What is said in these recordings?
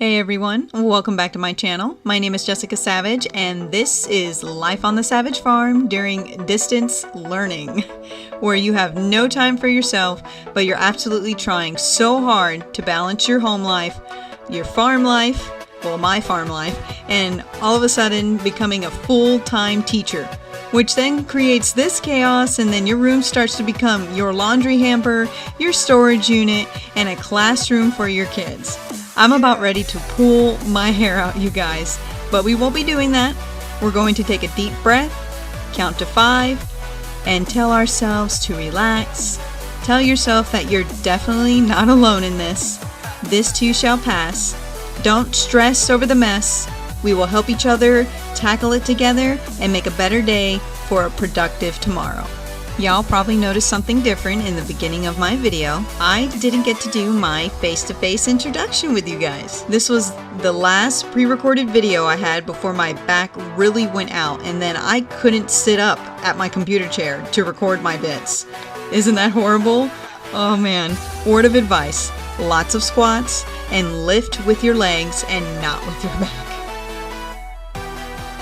Hey everyone, welcome back to my channel. My name is Jessica Savage and this is Life on the Savage Farm during distance learning, where you have no time for yourself, but you're absolutely trying so hard to balance your home life, your farm life, well my farm life, and all of a sudden becoming a full-time teacher, which then creates this chaos, and then your room starts to become your laundry hamper, your storage unit, and a classroom for your kids. I'm about ready to pull my hair out, you guys, but we won't be doing that. We're going to take a deep breath, count to 5, and tell ourselves to relax. Tell yourself that you're definitely not alone in this. This too shall pass. Don't stress over the mess. We will help each other tackle it together and make a better day for a productive tomorrow. Y'all probably noticed something different in the beginning of my video. I didn't get to do my face-to-face introduction with you guys. This was the last pre-recorded video I had before my back really went out, and then I couldn't sit up at my computer chair to record my bits. Isn't that horrible? Oh man. Word of advice: lots of squats and lift with your legs and not with your back.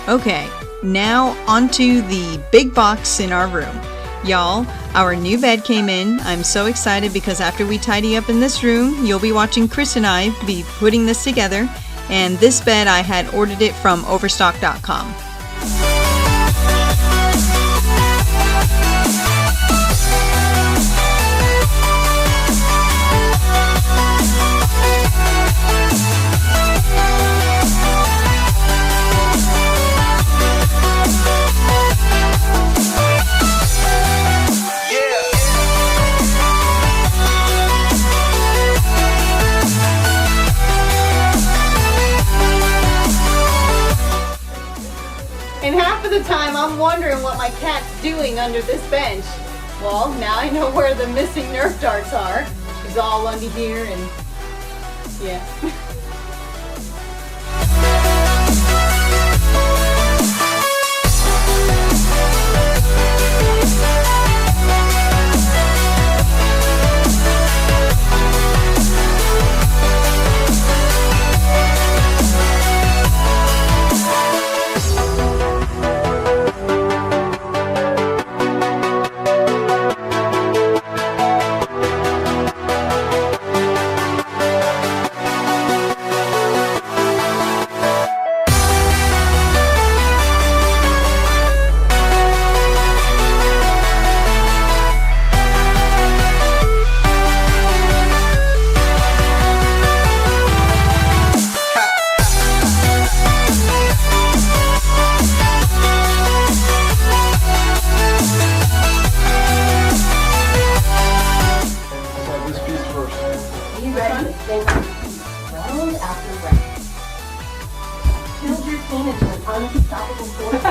Okay, now onto the big box in our room. Y'all, our new bed came in. I'm so excited because after we tidy up in this room, you'll be watching Chris and I be putting this together. And this bed, I had ordered it from Overstock.com. And half of the time I'm wondering what my cat's doing under this bench. Well, now I know where the missing Nerf darts are. She's all under here and yeah. Round after round. Build your team into an unstoppable force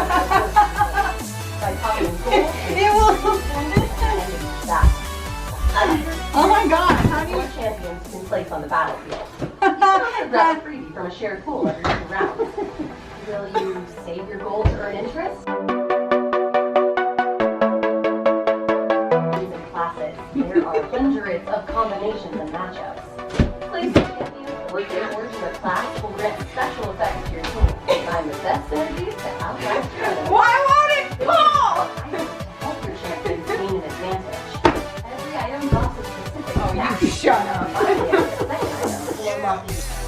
by toppling goals It will. and that. Oh my god, how do you? More champions can place on the battlefield. Grab a freebie from a shared pool every 2 rounds. Will you save your gold to earn interest? In classes, there are hundreds of combinations and matchups. Place your champions or your origin of class will grant special effects to your team. Find the best synergies to outlast your enemies. Why won't it fall? Items to help your champions gain an advantage. Every item drops a specific Oh, you shut up.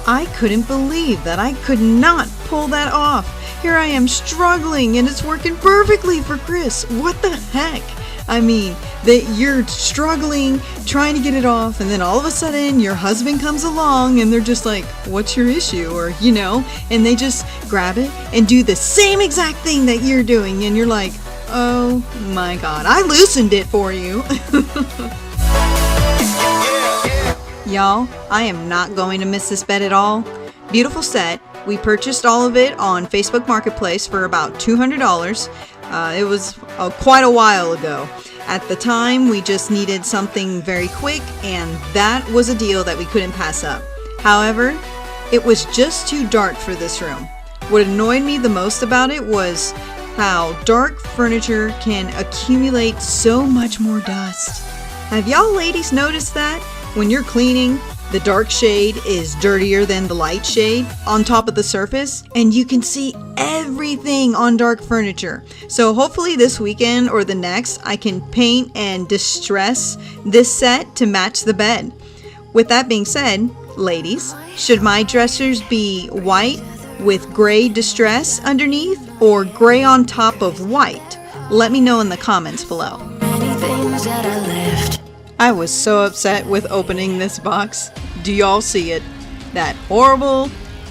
I couldn't believe that I could not pull that off. Here I am struggling and it's working perfectly for Chris. What the heck? I mean, that you're struggling, trying to get it off, and then all of a sudden your husband comes along and they're just like, what's your issue? Or, you know, and they just grab it and do the same exact thing that you're doing, and you're like, oh my god, I loosened it for you. Y'all, I am not going to miss this bed at all. Beautiful set. We purchased all of it on Facebook Marketplace for about $200. It was quite a while ago. At the time, we just needed something very quick, and that was a deal that we couldn't pass up. However, it was just too dark for this room. What annoyed me the most about it was how dark furniture can accumulate so much more dust. Have y'all ladies noticed that? When you're cleaning, The dark shade is dirtier than the light shade on top of the surface, and you can see everything on dark furniture. So hopefully this weekend or the next, I can paint and distress this set to match the bed. With that being said, ladies, should my dressers be white with gray distress underneath or gray on top of white? Let me know in the comments below. I was so upset with opening this box. Do y'all see it? That horrible,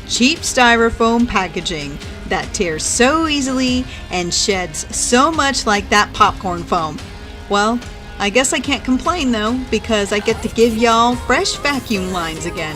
cheap styrofoam packaging that tears so easily and sheds so much like that popcorn foam. Well, I guess I can't complain though, because I get to give y'all fresh vacuum lines again.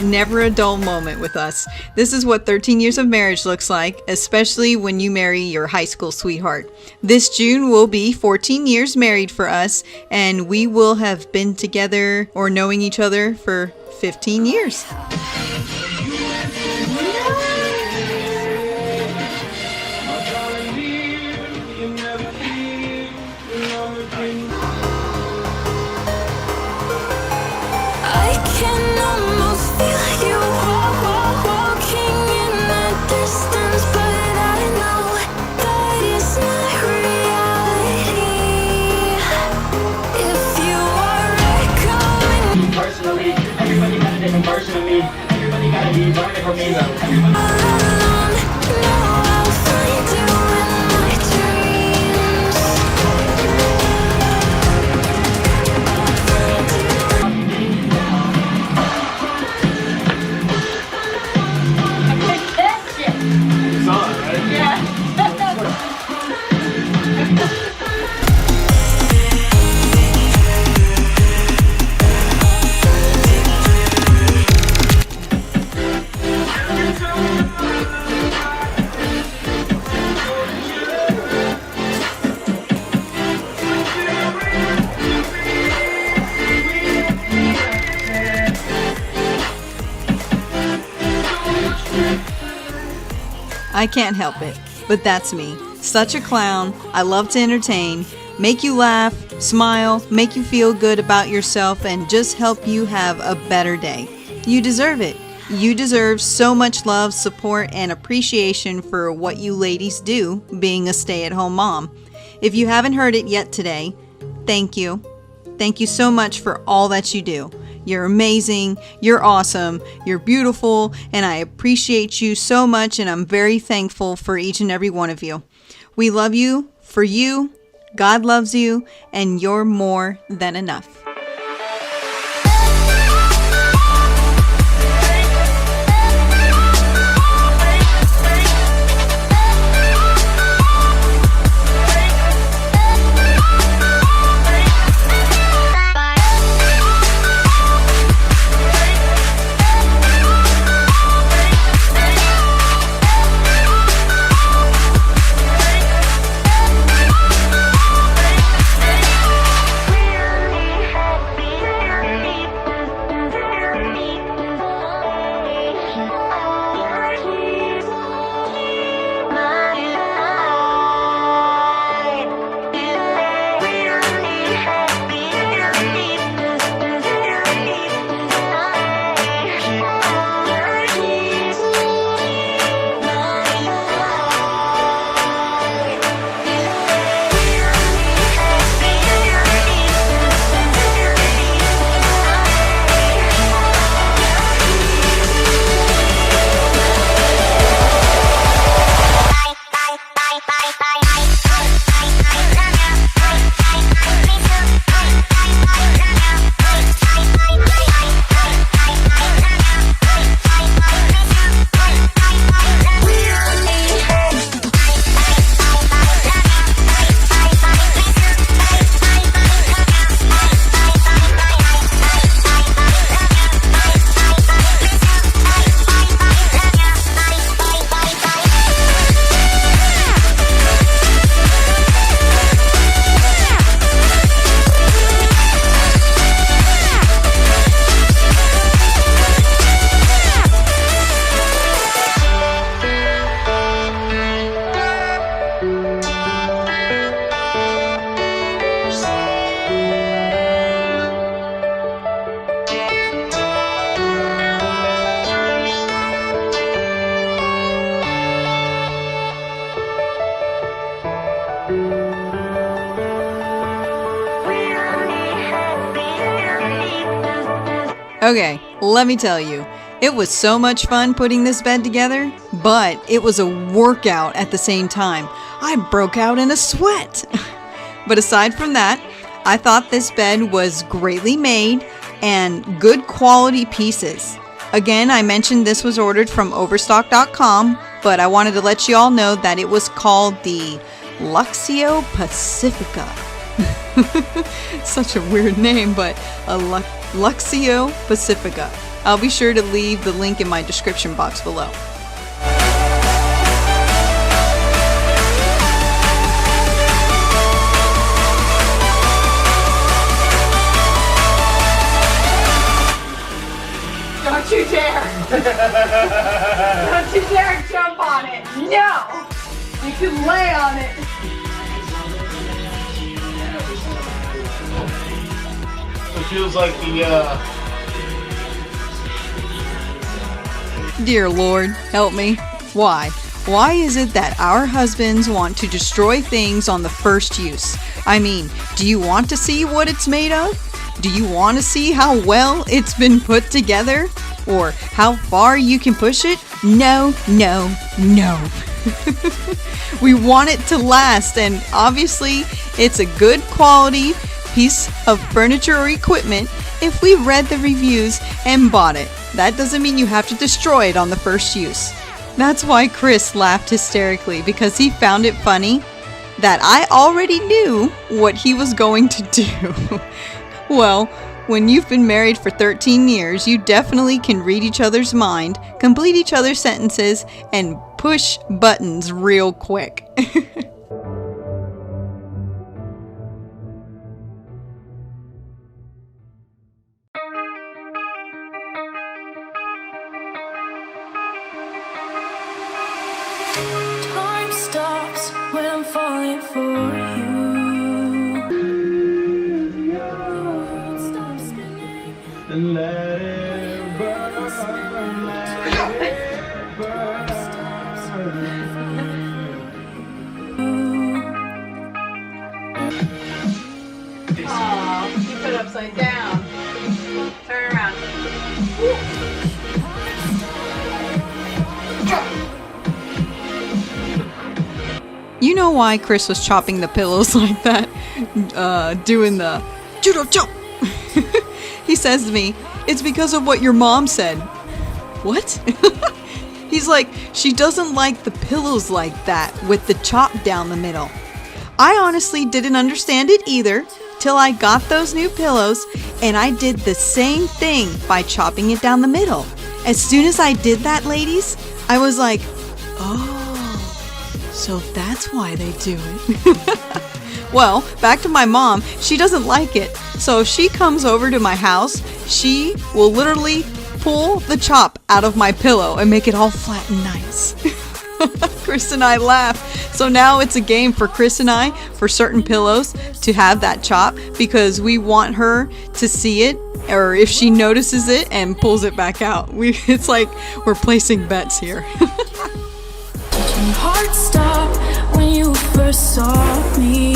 Never a dull moment with us. This is what 13 years of marriage looks like, especially when you marry your high school sweetheart. This June will be 14 years married for us, and we will have been together or knowing each other for 15 years. Everybody got a different version of me. Everybody gotta be learning from me though. It's on, right? Yeah. I can't help it, but that's me. Such a clown. I love to entertain, make you laugh, smile, make you feel good about yourself, and just help you have a better day. You deserve it. You deserve so much love, support, and appreciation for what you ladies do being a stay-at-home mom. If you haven't heard it yet today, thank you. Thank you so much for all that you do. You're amazing, you're awesome, you're beautiful, and I appreciate you so much, and I'm very thankful for each and every one of you. We love you for you, God loves you, and you're more than enough. Okay, let me tell you, it was so much fun putting this bed together, but it was a workout at the same time. I broke out in a sweat. But aside from that, I thought this bed was greatly made and good quality pieces. Again, I mentioned this was ordered from Overstock.com, but I wanted to let you all know that it was called the Luxio Pacifica. Such a weird name, but a Luxio Pacifica. I'll be sure to leave the link in my description box below. Don't you dare! Don't you dare jump on it! No! You can lay on it! It feels like the, Dear Lord, help me. Why? Why is it that our husbands want to destroy things on the first use? I mean, do you want to see what it's made of? Do you want to see how well it's been put together? Or how far you can push it? No, no, no. We want it to last, and obviously it's a good quality piece of furniture or equipment if we read the reviews and bought it. That doesn't mean you have to destroy it on the first use. That's why Chris laughed hysterically, because he found it funny that I already knew what he was going to do. Well, when you've been married for 13 years, you definitely can read each other's mind, complete each other's sentences, and push buttons real quick. Time stops when I'm falling for you. Stop spinning. Let it burn, let it burn. Aw, you put it upside down. Turn around. You know why Chris was chopping the pillows like that? Doing the judo chop. He says to me, it's because of what your mom said. What? He's like, she doesn't like the pillows like that with the chop down the middle. I honestly didn't understand it either till I got those new pillows, and I did the same thing by chopping it down the middle. As soon as I did that, ladies, I was like, oh, so that's why they do it. Well, back to my mom. She doesn't like it. So if she comes over to my house, she will literally pull the chop out of my pillow and make it all flat and nice. Chris and I laugh. So now it's a game for Chris and I, for certain pillows, to have that chop, because we want her to see it, or if she notices it and pulls it back out. It's like we're placing bets here. Did your heart stop when you first saw me?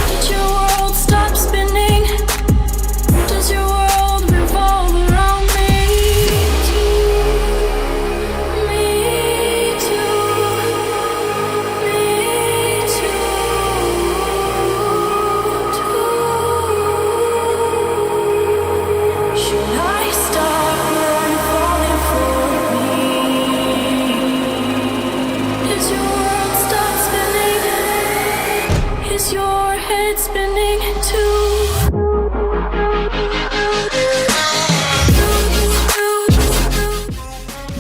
Did your world stop spinning? Does your world revolve around me? Me too. Me too. Should I stop when falling for me? Is your world stop spinning? Is your head spinning too?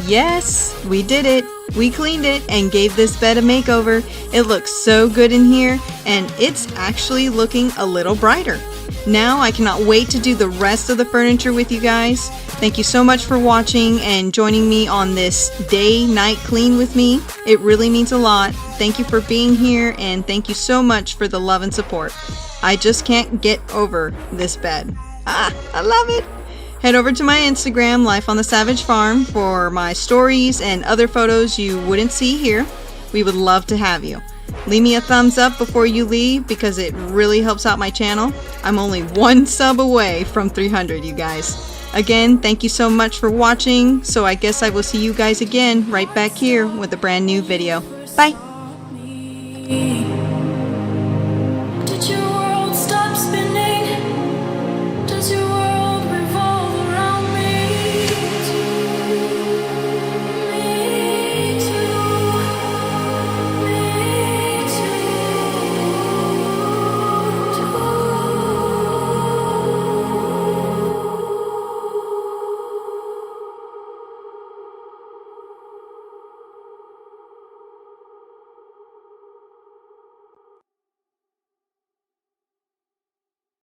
Yes, we did it. We cleaned it and gave this bed a makeover. It looks so good in here, and it's actually looking a little brighter. Now I cannot wait to do the rest of the furniture with you guys. Thank you so much for watching and joining me on this day-night clean with me. It really means a lot. Thank you for being here, and thank you so much for the love and support. I just can't get over this bed. I love it. Head over to my Instagram, Life on the Savage Farm, for my stories and other photos you wouldn't see here. We would love to have you. Leave me a thumbs up before you leave because it really helps out my channel. I'm only 1 sub away from 300, you guys. Again, thank you so much for watching. So I guess I will see you guys again right back here with a brand new video. Bye. Did you